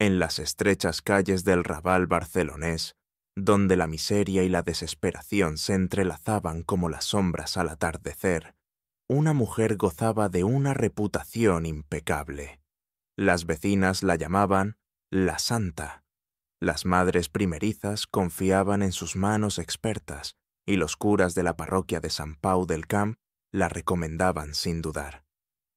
En las estrechas calles del Raval barcelonés, donde la miseria y la desesperación se entrelazaban como las sombras al atardecer, una mujer gozaba de una reputación impecable. Las vecinas la llamaban la Santa. Las madres primerizas confiaban en sus manos expertas y los curas de la parroquia de Sant Pau del Camp la recomendaban sin dudar.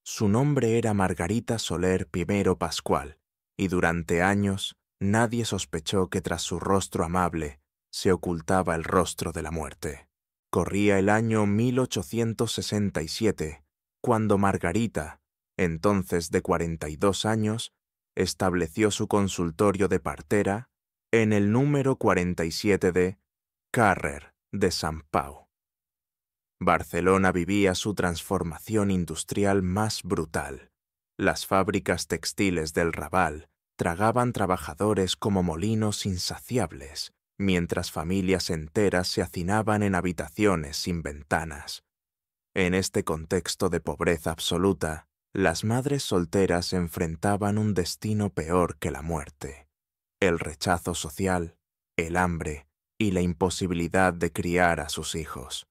Su nombre era Margarita Soler Primero Pascual, y durante años nadie sospechó que tras su rostro amable se ocultaba el rostro de la muerte. Corría el año 1867, cuando Margarita, entonces de 42 años, estableció su consultorio de partera en el número 47 de Carrer de Sant Pau. Barcelona vivía su transformación industrial más brutal. Las fábricas textiles del Raval tragaban trabajadores como molinos insaciables, mientras familias enteras se hacinaban en habitaciones sin ventanas. En este contexto de pobreza absoluta, las madres solteras enfrentaban un destino peor que la muerte: el rechazo social, el hambre y la imposibilidad de criar a sus hijos.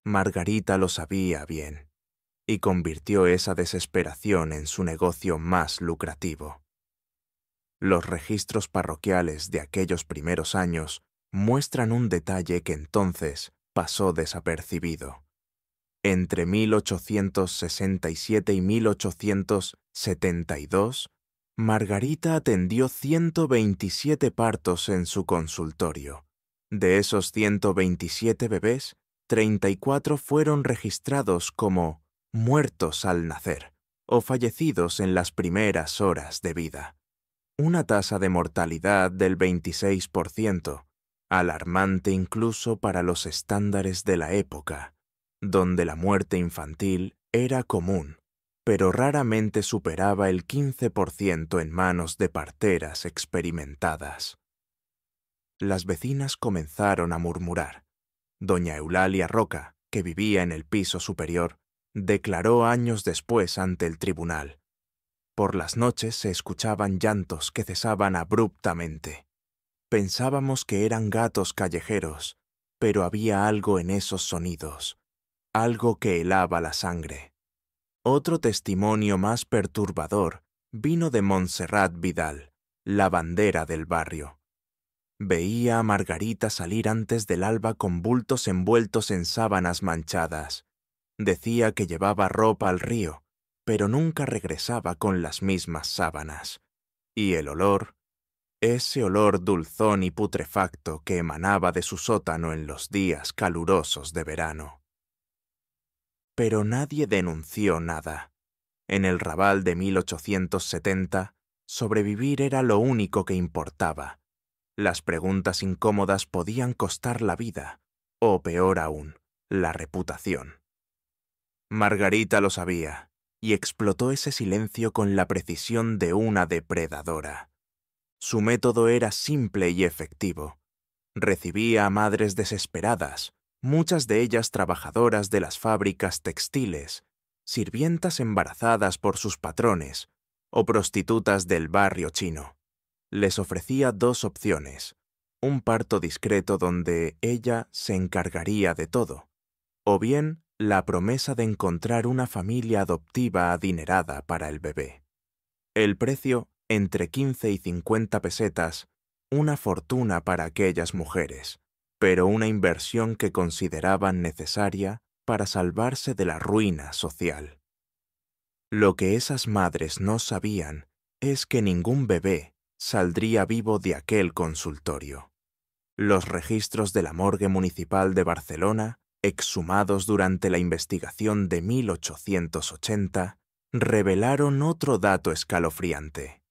Margarita lo sabía bien, y convirtió esa desesperación en su negocio más lucrativo. Los registros parroquiales de aquellos primeros años muestran un detalle que entonces pasó desapercibido. Entre 1867 y 1872, Margarita atendió 127 partos en su consultorio. De esos 127 bebés, 34 fueron registrados como muertos al nacer o fallecidos en las primeras horas de vida. Una tasa de mortalidad del 26%, alarmante incluso para los estándares de la época, donde la muerte infantil era común, pero raramente superaba el 15% en manos de parteras experimentadas. Las vecinas comenzaron a murmurar. Doña Eulalia Roca, que vivía en el piso superior, declaró años después ante el tribunal: por las noches se escuchaban llantos que cesaban abruptamente. Pensábamos que eran gatos callejeros, pero había algo en esos sonidos, algo que helaba la sangre. Otro testimonio más perturbador vino de Montserrat Vidal, la bandera del barrio. Veía a Margarita salir antes del alba con bultos envueltos en sábanas manchadas. Decía que llevaba ropa al río, pero nunca regresaba con las mismas sábanas. Y el olor, ese olor dulzón y putrefacto que emanaba de su sótano en los días calurosos de verano. Pero nadie denunció nada. En el Raval de 1870, sobrevivir era lo único que importaba. Las preguntas incómodas podían costar la vida, o peor aún, la reputación. Margarita lo sabía, y explotó ese silencio con la precisión de una depredadora. Su método era simple y efectivo. Recibía a madres desesperadas, muchas de ellas trabajadoras de las fábricas textiles, sirvientas embarazadas por sus patrones o prostitutas del barrio chino. Les ofrecía dos opciones: un parto discreto donde ella se encargaría de todo, o bien la promesa de encontrar una familia adoptiva adinerada para el bebé. El precio, entre 15 y 50 pesetas, una fortuna para aquellas mujeres, pero una inversión que consideraban necesaria para salvarse de la ruina social. Lo que esas madres no sabían es que ningún bebé saldría vivo de aquel consultorio. Los registros de la morgue municipal de Barcelona, exhumados durante la investigación de 1880, revelaron otro dato escalofriante.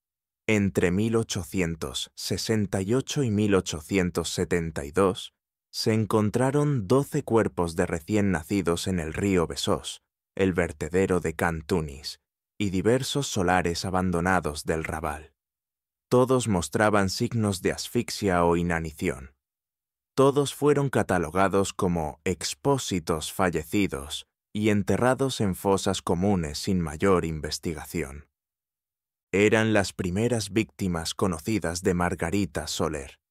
Entre 1868 y 1872 se encontraron 12 cuerpos de recién nacidos en el río Besós, el vertedero de Can Tunis, y diversos solares abandonados del Raval. Todos mostraban signos de asfixia o inanición. Todos fueron catalogados como expósitos fallecidos y enterrados en fosas comunes sin mayor investigación. Eran las primeras víctimas conocidas de Margarita Soler,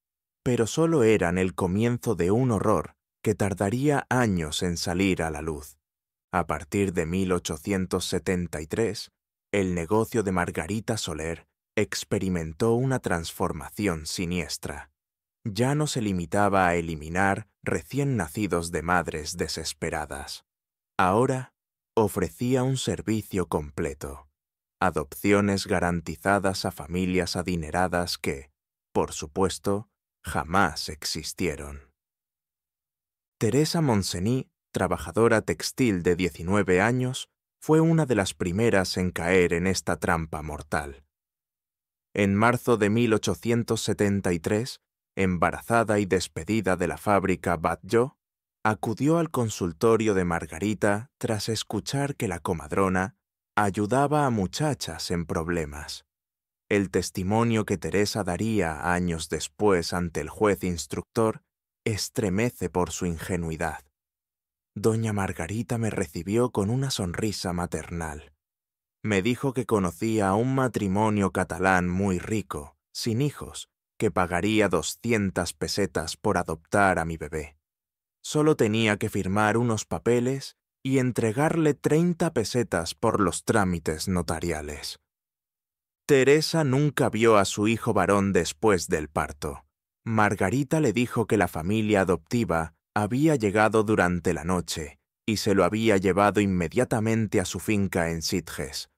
pero solo eran el comienzo de un horror que tardaría años en salir a la luz. A partir de 1873, el negocio de Margarita Soler experimentó una transformación siniestra. Ya no se limitaba a eliminar recién nacidos de madres desesperadas. Ahora ofrecía un servicio completo. Adopciones garantizadas a familias adineradas que, por supuesto, jamás existieron. Teresa Montseny, trabajadora textil de 19 años, fue una de las primeras en caer en esta trampa mortal. En marzo de 1873, embarazada y despedida de la fábrica Batlló, acudió al consultorio de Margarita tras escuchar que la comadrona ayudaba a muchachas en problemas. El testimonio que Teresa daría años después ante el juez instructor estremece por su ingenuidad. Doña Margarita me recibió con una sonrisa maternal. Me dijo que conocía a un matrimonio catalán muy rico, sin hijos, que pagaría 200 pesetas por adoptar a mi bebé. Solo tenía que firmar unos papeles y entregarle 30 pesetas por los trámites notariales. Teresa nunca vio a su hijo varón después del parto. Margarita le dijo que la familia adoptiva había llegado durante la noche y se lo había llevado inmediatamente a su finca en Sitges.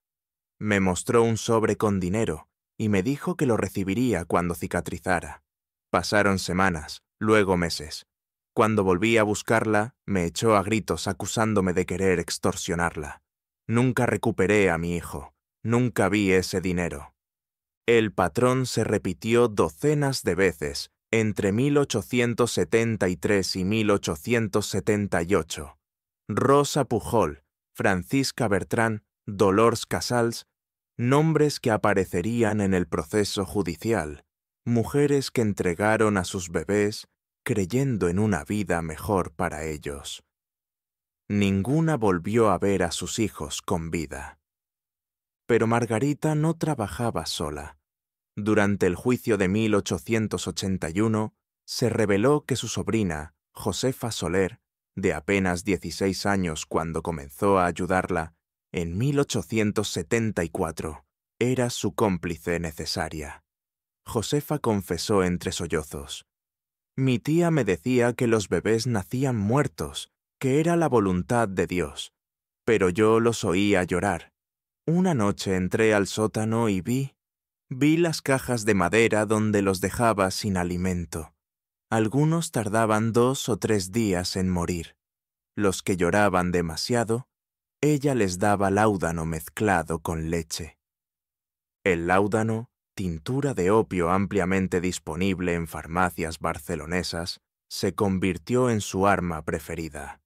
Me mostró un sobre con dinero y me dijo que lo recibiría cuando cicatrizara. Pasaron semanas, luego meses. Cuando volví a buscarla, me echó a gritos acusándome de querer extorsionarla. Nunca recuperé a mi hijo. Nunca vi ese dinero. El patrón se repitió docenas de veces entre 1873 y 1878. Rosa Pujol, Francisca Bertrán, Dolors Casals, nombres que aparecerían en el proceso judicial, mujeres que entregaron a sus bebés creyendo en una vida mejor para ellos. Ninguna volvió a ver a sus hijos con vida. Pero Margarita no trabajaba sola. Durante el juicio de 1881, se reveló que su sobrina, Josefa Soler, de apenas 16 años cuando comenzó a ayudarla, en 1874, era su cómplice necesaria. Josefa confesó entre sollozos: «Mi tía me decía que los bebés nacían muertos, que era la voluntad de Dios, pero yo los oía llorar. Una noche entré al sótano y vi las cajas de madera donde los dejaba sin alimento. Algunos tardaban 2 o 3 días en morir. Los que lloraban demasiado, ella les daba láudano mezclado con leche». El láudano, tintura de opio ampliamente disponible en farmacias barcelonesas, se convirtió en su arma preferida.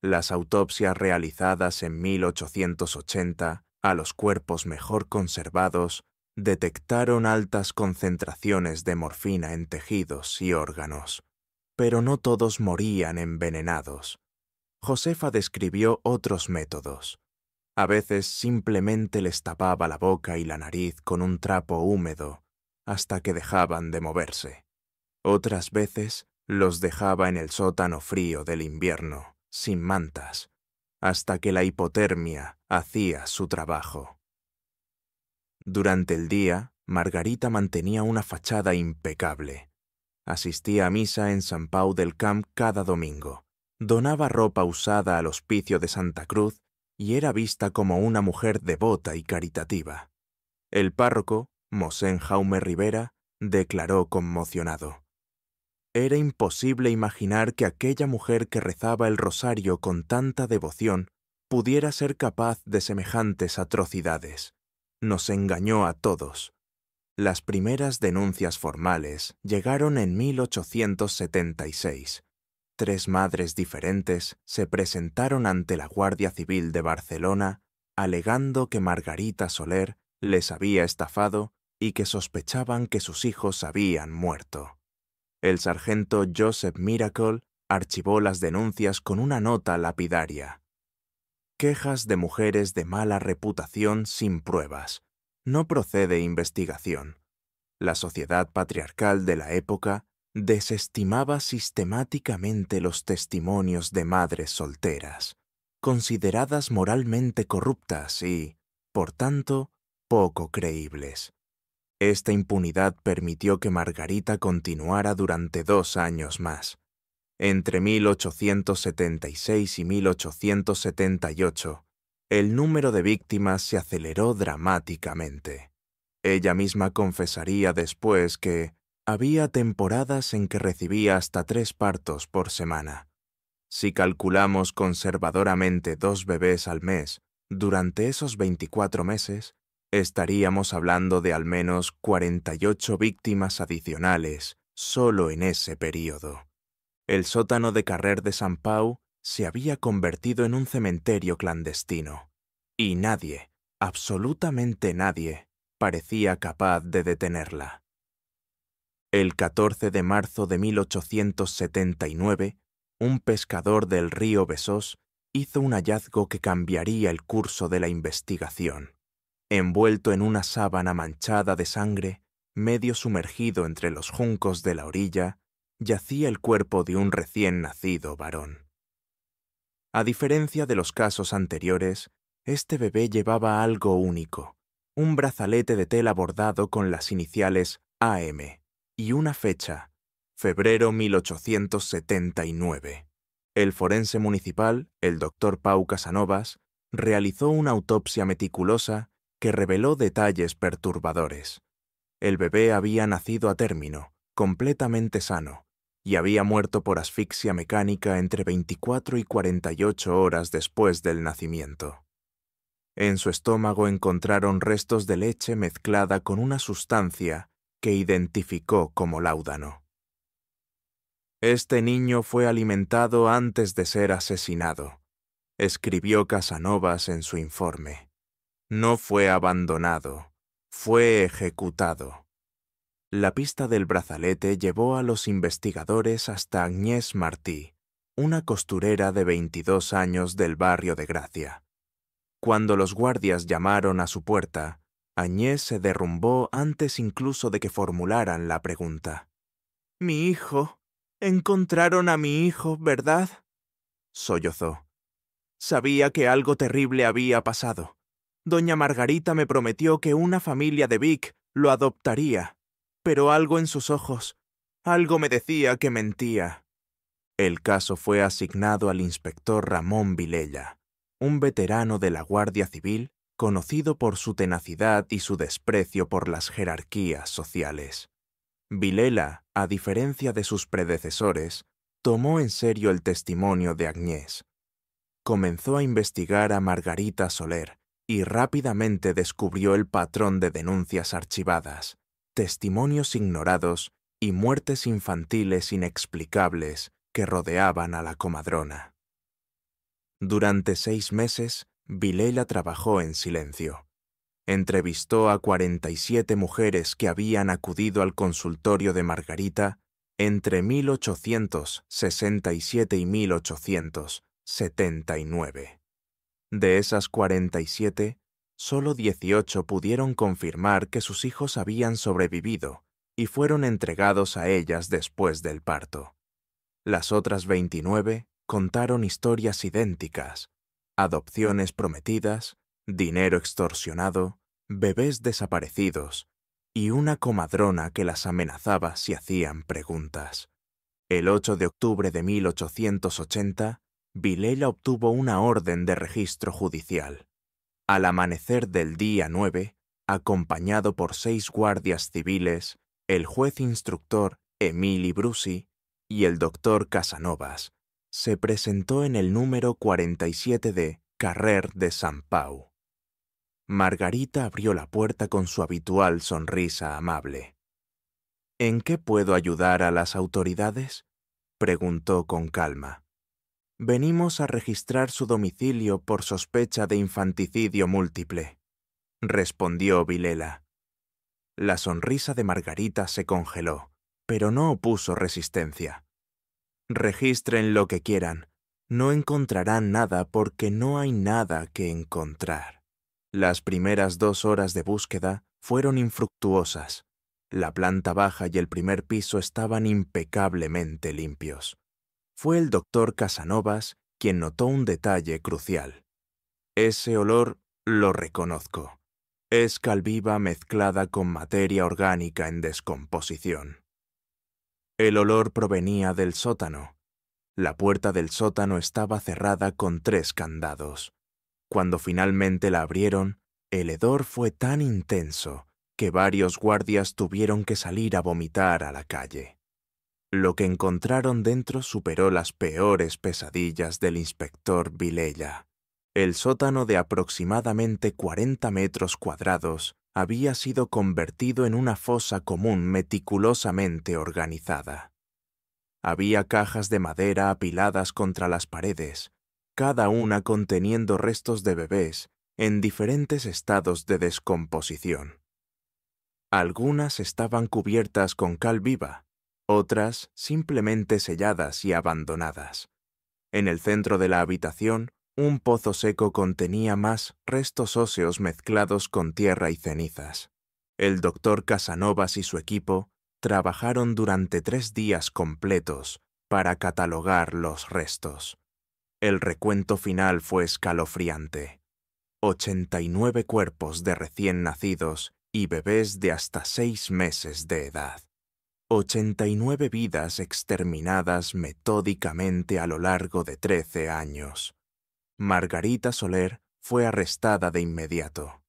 Las autopsias realizadas en 1880 a los cuerpos mejor conservados detectaron altas concentraciones de morfina en tejidos y órganos, pero no todos morían envenenados. Josefa describió otros métodos. A veces simplemente les tapaba la boca y la nariz con un trapo húmedo hasta que dejaban de moverse. Otras veces los dejaba en el sótano frío del invierno, sin mantas, hasta que la hipotermia hacía su trabajo. Durante el día, Margarita mantenía una fachada impecable. Asistía a misa en Sant Pau del Camp cada domingo, donaba ropa usada al Hospicio de Santa Cruz y era vista como una mujer devota y caritativa. El párroco, Mosén Jaume Rivera, declaró conmocionado: «Era imposible imaginar que aquella mujer que rezaba el rosario con tanta devoción pudiera ser capaz de semejantes atrocidades. Nos engañó a todos». Las primeras denuncias formales llegaron en 1876. 3 madres diferentes se presentaron ante la Guardia Civil de Barcelona alegando que Margarita Soler les había estafado y que sospechaban que sus hijos habían muerto. El sargento Joseph Miracle archivó las denuncias con una nota lapidaria: «Quejas de mujeres de mala reputación sin pruebas. No procede investigación. La sociedad patriarcal de la época desestimaba sistemáticamente los testimonios de madres solteras, consideradas moralmente corruptas y, por tanto, poco creíbles. Esta impunidad permitió que Margarita continuara durante 2 años más. Entre 1876 y 1878, el número de víctimas se aceleró dramáticamente. Ella misma confesaría después que había temporadas en que recibía hasta 3 partos por semana. Si calculamos conservadoramente 2 bebés al mes durante esos 24 meses, estaríamos hablando de al menos 48 víctimas adicionales solo en ese período. El sótano de Carrer de Sant Pau se había convertido en un cementerio clandestino, y nadie, absolutamente nadie, parecía capaz de detenerla. El 14 de marzo de 1879, un pescador del río Besós hizo un hallazgo que cambiaría el curso de la investigación. Envuelto en una sábana manchada de sangre, medio sumergido entre los juncos de la orilla, yacía el cuerpo de un recién nacido varón. A diferencia de los casos anteriores, este bebé llevaba algo único, un brazalete de tela bordado con las iniciales AM y una fecha, febrero 1879. El forense municipal, el doctor Pau Casanovas, realizó una autopsia meticulosa que reveló detalles perturbadores. El bebé había nacido a término, completamente sano, y había muerto por asfixia mecánica entre 24 y 48 horas después del nacimiento. En su estómago encontraron restos de leche mezclada con una sustancia que identificó como láudano. Este niño fue alimentado antes de ser asesinado, escribió Casanovas en su informe. No fue abandonado, fue ejecutado. La pista del brazalete llevó a los investigadores hasta Agnès Martí, una costurera de 22 años del barrio de Gracia. Cuando los guardias llamaron a su puerta, Agnès se derrumbó antes incluso de que formularan la pregunta. «Mi hijo. Encontraron a mi hijo, ¿verdad?», sollozó. «Sabía que algo terrible había pasado. Doña Margarita me prometió que una familia de Vic lo adoptaría, pero algo en sus ojos, algo me decía que mentía». El caso fue asignado al inspector Ramón Vilella, un veterano de la Guardia Civil conocido por su tenacidad y su desprecio por las jerarquías sociales. Villela, a diferencia de sus predecesores, tomó en serio el testimonio de Agnès. Comenzó a investigar a Margarita Soler y rápidamente descubrió el patrón de denuncias archivadas, testimonios ignorados y muertes infantiles inexplicables que rodeaban a la comadrona. Durante 6 meses, Villela trabajó en silencio. Entrevistó a 47 mujeres que habían acudido al consultorio de Margarita entre 1867 y 1879. De esas 47, solo 18 pudieron confirmar que sus hijos habían sobrevivido y fueron entregados a ellas después del parto. Las otras 29 contaron historias idénticas: adopciones prometidas, dinero extorsionado, bebés desaparecidos y una comadrona que las amenazaba si hacían preguntas. El 8 de octubre de 1880, Villela obtuvo una orden de registro judicial. Al amanecer del día 9, acompañado por 6 guardias civiles, el juez instructor Emili Brusi y el doctor Casanovas, se presentó en el número 47 de Carrer de Sant Pau. Margarita abrió la puerta con su habitual sonrisa amable. «¿En qué puedo ayudar a las autoridades?», preguntó con calma. «Venimos a registrar su domicilio por sospecha de infanticidio múltiple», respondió Villela. La sonrisa de Margarita se congeló, pero no opuso resistencia. «Registren lo que quieran. No encontrarán nada porque no hay nada que encontrar». Las primeras 2 horas de búsqueda fueron infructuosas. La planta baja y el primer piso estaban impecablemente limpios. Fue el doctor Casanovas quien notó un detalle crucial. Ese olor lo reconozco. Es cal viva mezclada con materia orgánica en descomposición. El olor provenía del sótano. La puerta del sótano estaba cerrada con 3 candados. Cuando finalmente la abrieron, el hedor fue tan intenso que varios guardias tuvieron que salir a vomitar a la calle. Lo que encontraron dentro superó las peores pesadillas del inspector Vilella. El sótano de aproximadamente 40 metros cuadrados había sido convertido en una fosa común meticulosamente organizada. Había cajas de madera apiladas contra las paredes, cada una conteniendo restos de bebés en diferentes estados de descomposición. Algunas estaban cubiertas con cal viva, otras simplemente selladas y abandonadas. En el centro de la habitación, un pozo seco contenía más restos óseos mezclados con tierra y cenizas. El doctor Casanovas y su equipo trabajaron durante 3 días completos para catalogar los restos. El recuento final fue escalofriante. 89 cuerpos de recién nacidos y bebés de hasta 6 meses de edad. 89 vidas exterminadas metódicamente a lo largo de 13 años. Margarita Soler fue arrestada de inmediato.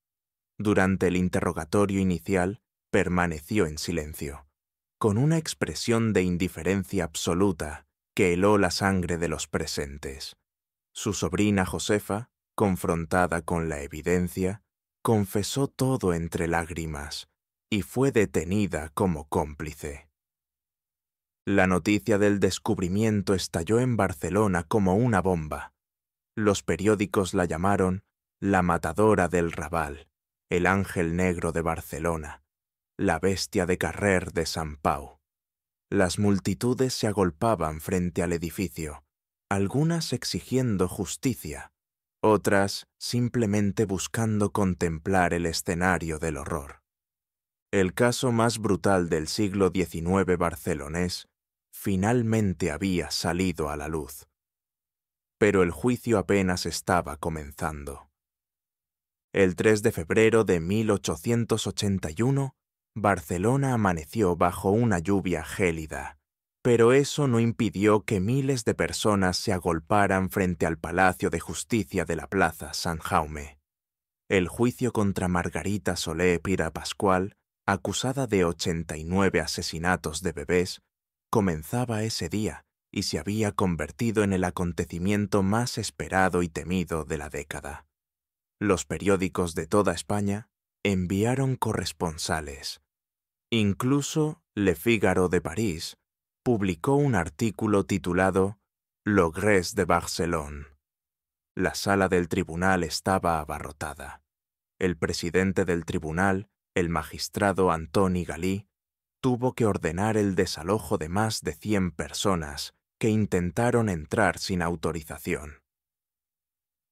Durante el interrogatorio inicial, permaneció en silencio, con una expresión de indiferencia absoluta que heló la sangre de los presentes. Su sobrina Josefa, confrontada con la evidencia, confesó todo entre lágrimas y fue detenida como cómplice. La noticia del descubrimiento estalló en Barcelona como una bomba. Los periódicos la llamaron la matadora del Raval, el ángel negro de Barcelona, la bestia de Carrer de Sant Pau. Las multitudes se agolpaban frente al edificio, algunas exigiendo justicia, otras simplemente buscando contemplar el escenario del horror. El caso más brutal del siglo XIX barcelonés finalmente había salido a la luz. Pero el juicio apenas estaba comenzando. El 3 de febrero de 1881, Barcelona amaneció bajo una lluvia gélida, pero eso no impidió que miles de personas se agolparan frente al Palacio de Justicia de la Plaza San Jaume. El juicio contra Margarita Soler Pira Pascual, acusada de 89 asesinatos de bebés, comenzaba ese día y se había convertido en el acontecimiento más esperado y temido de la década. Los periódicos de toda España enviaron corresponsales. Incluso Le Figaro de París publicó un artículo titulado «L'Ogresse de Barcelone». La sala del tribunal estaba abarrotada. El presidente del tribunal, el magistrado Antoni Galí, tuvo que ordenar el desalojo de más de 100 personas que intentaron entrar sin autorización.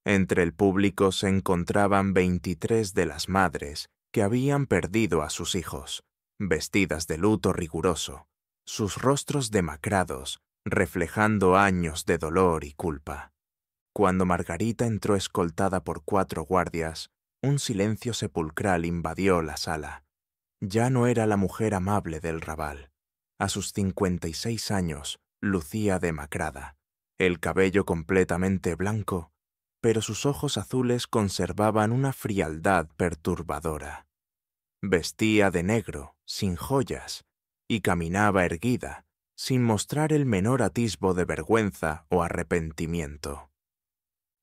Entre el público se encontraban 23 de las madres que habían perdido a sus hijos, vestidas de luto riguroso, sus rostros demacrados, reflejando años de dolor y culpa. Cuando Margarita entró escoltada por 4 guardias, un silencio sepulcral invadió la sala. Ya no era la mujer amable del Raval. A sus 56 años, lucía demacrada, el cabello completamente blanco, pero sus ojos azules conservaban una frialdad perturbadora. Vestía de negro, sin joyas, y caminaba erguida, sin mostrar el menor atisbo de vergüenza o arrepentimiento.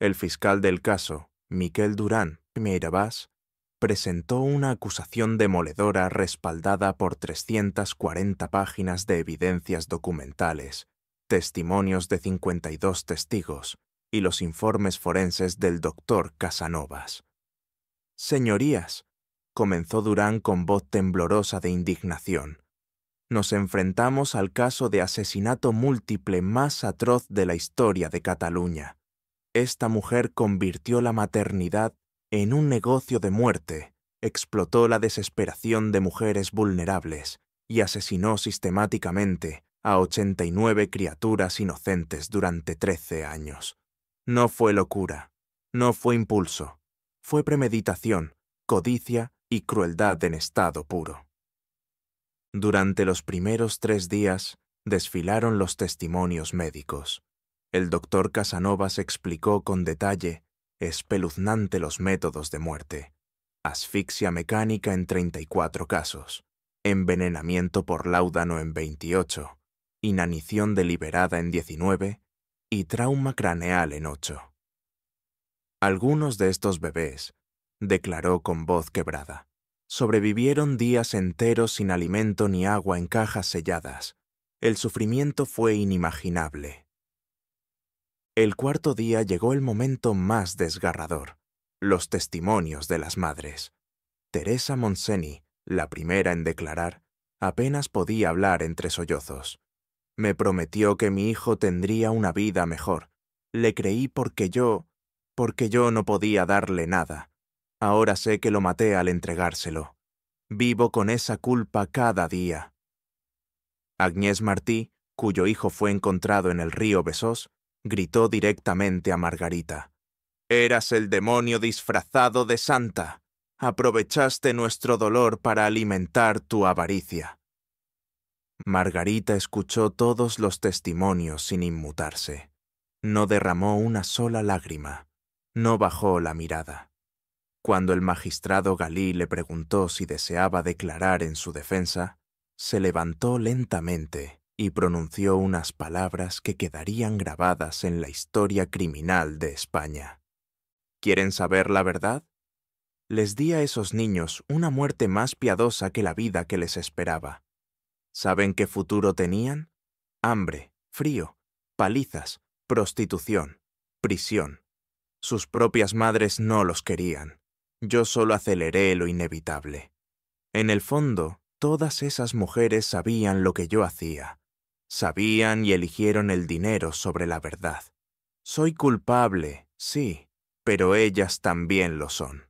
El fiscal del caso, Miquel Duran Mirabás, presentó una acusación demoledora respaldada por 340 páginas de evidencias documentales, testimonios de 52 testigos y los informes forenses del doctor Casanovas. «Señorías», comenzó Durán con voz temblorosa de indignación, «nos enfrentamos al caso de asesinato múltiple más atroz de la historia de Cataluña. Esta mujer convirtió la maternidad En un negocio de muerte, explotó la desesperación de mujeres vulnerables y asesinó sistemáticamente a 89 criaturas inocentes durante 13 años. No fue locura, no fue impulso, fue premeditación, codicia y crueldad en estado puro. Durante los primeros 3 días, desfilaron los testimonios médicos. El doctor Casanovas explicó con detalle espeluznante los métodos de muerte: asfixia mecánica en 34 casos, envenenamiento por láudano en 28, inanición deliberada en 19 y trauma craneal en 8. Algunos de estos bebés, declaró con voz quebrada, sobrevivieron días enteros sin alimento ni agua en cajas selladas. El sufrimiento fue inimaginable. El cuarto día llegó el momento más desgarrador: los testimonios de las madres. Teresa Montseny, la primera en declarar, apenas podía hablar entre sollozos. Me prometió que mi hijo tendría una vida mejor. Le creí porque yo no podía darle nada. Ahora sé que lo maté al entregárselo. Vivo con esa culpa cada día. Agnès Martí, cuyo hijo fue encontrado en el río Besós, gritó directamente a Margarita: «Eras el demonio disfrazado de santa. Aprovechaste nuestro dolor para alimentar tu avaricia». Margarita escuchó todos los testimonios sin inmutarse. No derramó una sola lágrima. No bajó la mirada. Cuando el magistrado Galí le preguntó si deseaba declarar en su defensa, se levantó lentamente y pronunció unas palabras que quedarían grabadas en la historia criminal de España. ¿Quieren saber la verdad? Les di a esos niños una muerte más piadosa que la vida que les esperaba. ¿Saben qué futuro tenían? Hambre, frío, palizas, prostitución, prisión. Sus propias madres no los querían. Yo solo aceleré lo inevitable. En el fondo, todas esas mujeres sabían lo que yo hacía. Sabían y eligieron el dinero sobre la verdad. Soy culpable, sí, pero ellas también lo son.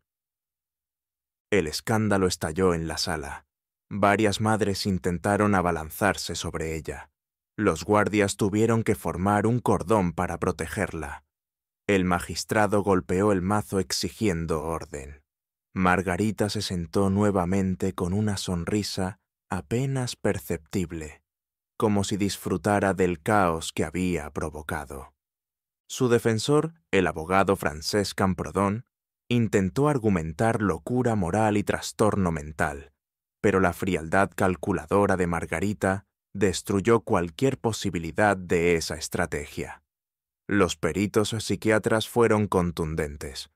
El escándalo estalló en la sala. Varias madres intentaron abalanzarse sobre ella. Los guardias tuvieron que formar un cordón para protegerla. El magistrado golpeó el mazo exigiendo orden. Margarita se sentó nuevamente con una sonrisa apenas perceptible, como si disfrutara del caos que había provocado. Su defensor, el abogado Francesc Camprodon, intentó argumentar locura moral y trastorno mental, pero la frialdad calculadora de Margarita destruyó cualquier posibilidad de esa estrategia. Los peritos psiquiatras fueron contundentes.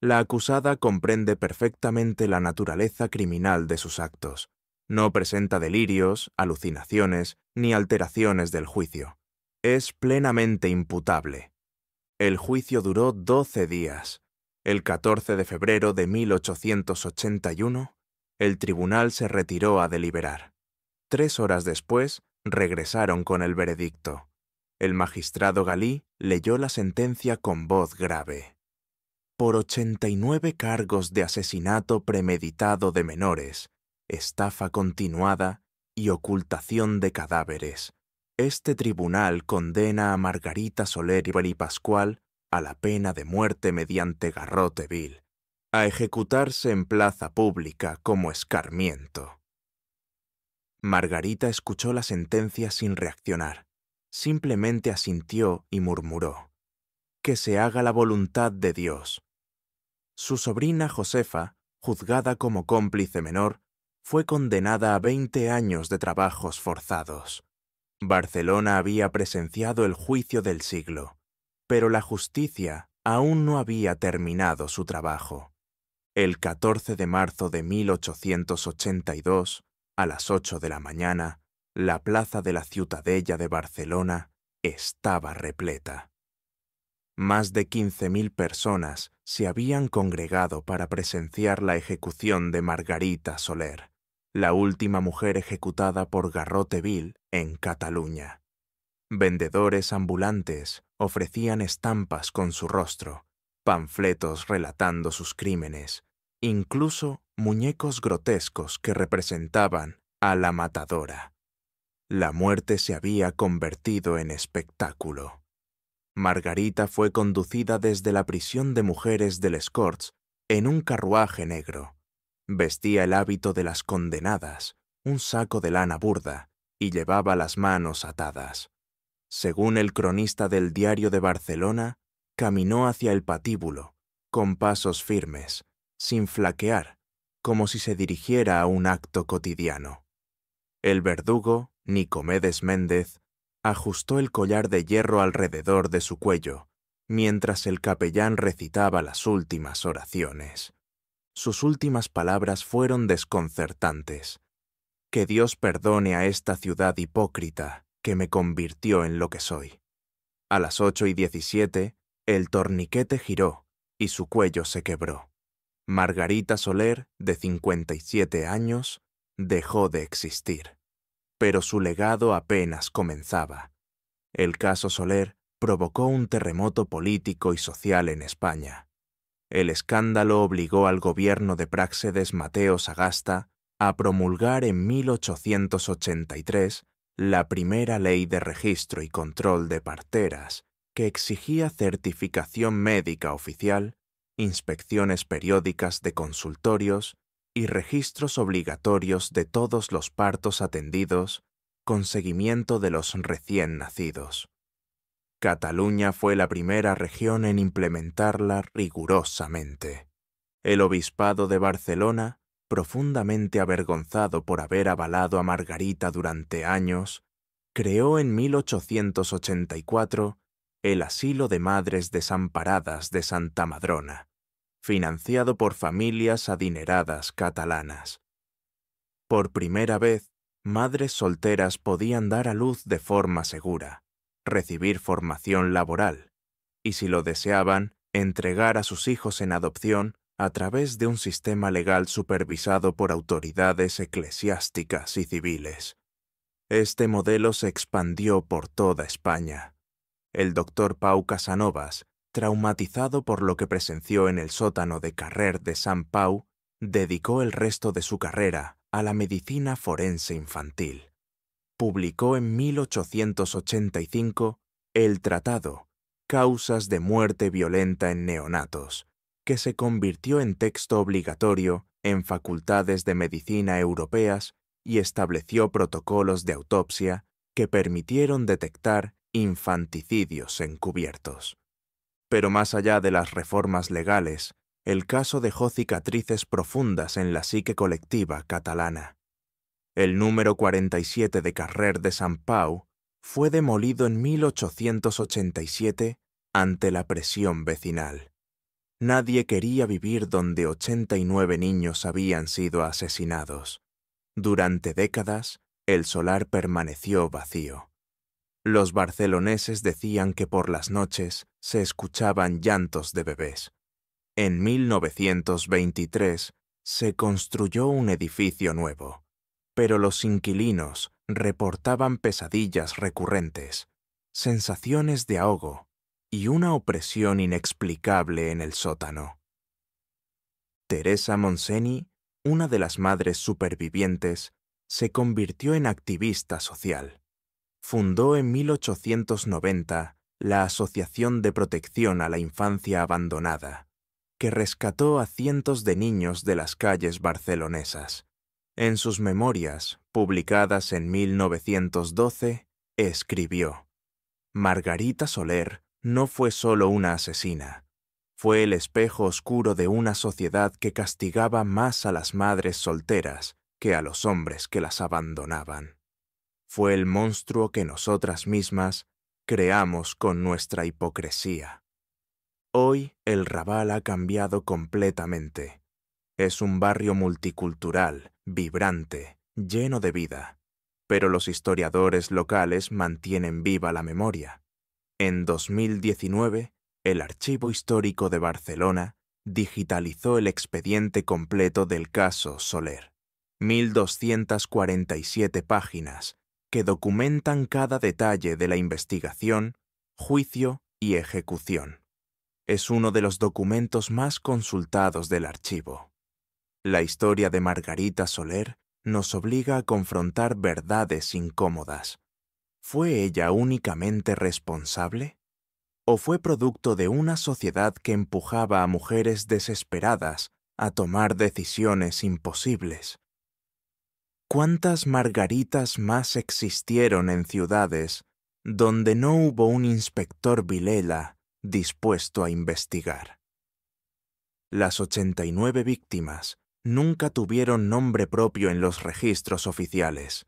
La acusada comprende perfectamente la naturaleza criminal de sus actos. No presenta delirios, alucinaciones ni alteraciones del juicio. Es plenamente imputable. El juicio duró 12 días. El 14 de febrero de 1881, el tribunal se retiró a deliberar. 3 horas después, regresaron con el veredicto. El magistrado Galí leyó la sentencia con voz grave. Por 89 cargos de asesinato premeditado de menores, estafa continuada y ocultación de cadáveres, este tribunal condena a Margarita Soler y Pascual a la pena de muerte mediante garrote vil, a ejecutarse en plaza pública como escarmiento. Margarita escuchó la sentencia sin reaccionar. Simplemente asintió y murmuró: «Que se haga la voluntad de Dios». Su sobrina Josefa, juzgada como cómplice menor, fue condenada a 20 años de trabajos forzados. Barcelona había presenciado el juicio del siglo, pero la justicia aún no había terminado su trabajo. El 14 de marzo de 1882, a las 8 de la mañana, la plaza de la Ciutadella de Barcelona estaba repleta. Más de 15.000 personas se habían congregado para presenciar la ejecución de Margarita Soler, la última mujer ejecutada por garrote vil en Cataluña. Vendedores ambulantes ofrecían estampas con su rostro, panfletos relatando sus crímenes, incluso muñecos grotescos que representaban a la matadora. La muerte se había convertido en espectáculo. Margarita fue conducida desde la prisión de mujeres del Escorts en un carruaje negro. Vestía el hábito de las condenadas, un saco de lana burda, y llevaba las manos atadas. Según el cronista del Diario de Barcelona, caminó hacia el patíbulo, con pasos firmes, sin flaquear, como si se dirigiera a un acto cotidiano. El verdugo, Nicomedes Méndez, ajustó el collar de hierro alrededor de su cuello, mientras el capellán recitaba las últimas oraciones. Sus últimas palabras fueron desconcertantes. Que Dios perdone a esta ciudad hipócrita que me convirtió en lo que soy. A las 8:17, el torniquete giró y su cuello se quebró. Margarita Soler, de 57 años, dejó de existir. Pero su legado apenas comenzaba. El caso Soler provocó un terremoto político y social en España. El escándalo obligó al gobierno de Práxedes Mateo Sagasta a promulgar en 1883 la primera ley de registro y control de parteras, que exigía certificación médica oficial, inspecciones periódicas de consultorios y registros obligatorios de todos los partos atendidos, con seguimiento de los recién nacidos. Cataluña fue la primera región en implementarla rigurosamente. El Obispado de Barcelona, profundamente avergonzado por haber avalado a Margarita durante años, creó en 1884 el Asilo de Madres Desamparadas de Santa Madrona, financiado por familias adineradas catalanas. Por primera vez, madres solteras podían dar a luz de forma segura, recibir formación laboral y, si lo deseaban, entregar a sus hijos en adopción a través de un sistema legal supervisado por autoridades eclesiásticas y civiles. Este modelo se expandió por toda España. El doctor Pau Casanovas, traumatizado por lo que presenció en el sótano de Carrer de Sant Pau, dedicó el resto de su carrera a la medicina forense infantil. Publicó en 1885 el tratado Causas de muerte violenta en neonatos, que se convirtió en texto obligatorio en facultades de medicina europeas y estableció protocolos de autopsia que permitieron detectar infanticidios encubiertos. Pero más allá de las reformas legales, el caso dejó cicatrices profundas en la psique colectiva catalana. El número 47 de Carrer de Sant Pau fue demolido en 1887 ante la presión vecinal. Nadie quería vivir donde 89 niños habían sido asesinados. Durante décadas, el solar permaneció vacío. Los barceloneses decían que por las noches se escuchaban llantos de bebés. En 1923 se construyó un edificio nuevo, pero los inquilinos reportaban pesadillas recurrentes, sensaciones de ahogo y una opresión inexplicable en el sótano. Teresa Monseni, una de las madres supervivientes, se convirtió en activista social. Fundó en 1890 la Asociación de Protección a la Infancia Abandonada, que rescató a cientos de niños de las calles barcelonesas. En sus memorias, publicadas en 1912, escribió: Margarita Soler no fue solo una asesina, fue el espejo oscuro de una sociedad que castigaba más a las madres solteras que a los hombres que las abandonaban. Fue el monstruo que nosotras mismas creamos con nuestra hipocresía. Hoy el Raval ha cambiado completamente. Es un barrio multicultural, vibrante, lleno de vida, pero los historiadores locales mantienen viva la memoria. En 2019, el Archivo Histórico de Barcelona digitalizó el expediente completo del caso Soler. 1.247 páginas que documentan cada detalle de la investigación, juicio y ejecución. Es uno de los documentos más consultados del archivo. La historia de Margarita Soler nos obliga a confrontar verdades incómodas. ¿Fue ella únicamente responsable? ¿O fue producto de una sociedad que empujaba a mujeres desesperadas a tomar decisiones imposibles? ¿Cuántas Margaritas más existieron en ciudades donde no hubo un inspector Vilela dispuesto a investigar? Las 89 víctimas nunca tuvieron nombre propio en los registros oficiales.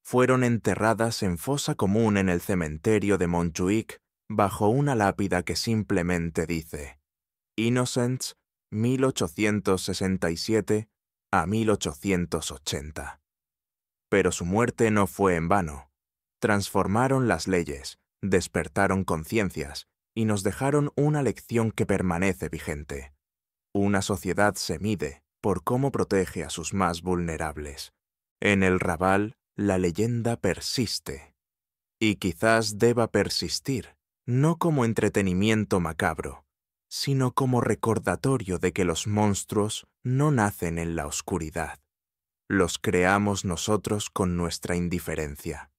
Fueron enterradas en fosa común en el cementerio de Montjuïc bajo una lápida que simplemente dice Innocents 1867 a 1880. Pero su muerte no fue en vano. Transformaron las leyes, despertaron conciencias y nos dejaron una lección que permanece vigente. Una sociedad se mide por cómo protege a sus más vulnerables. En el Raval, la leyenda persiste. Y quizás deba persistir, no como entretenimiento macabro, sino como recordatorio de que los monstruos no nacen en la oscuridad. Los creamos nosotros con nuestra indiferencia.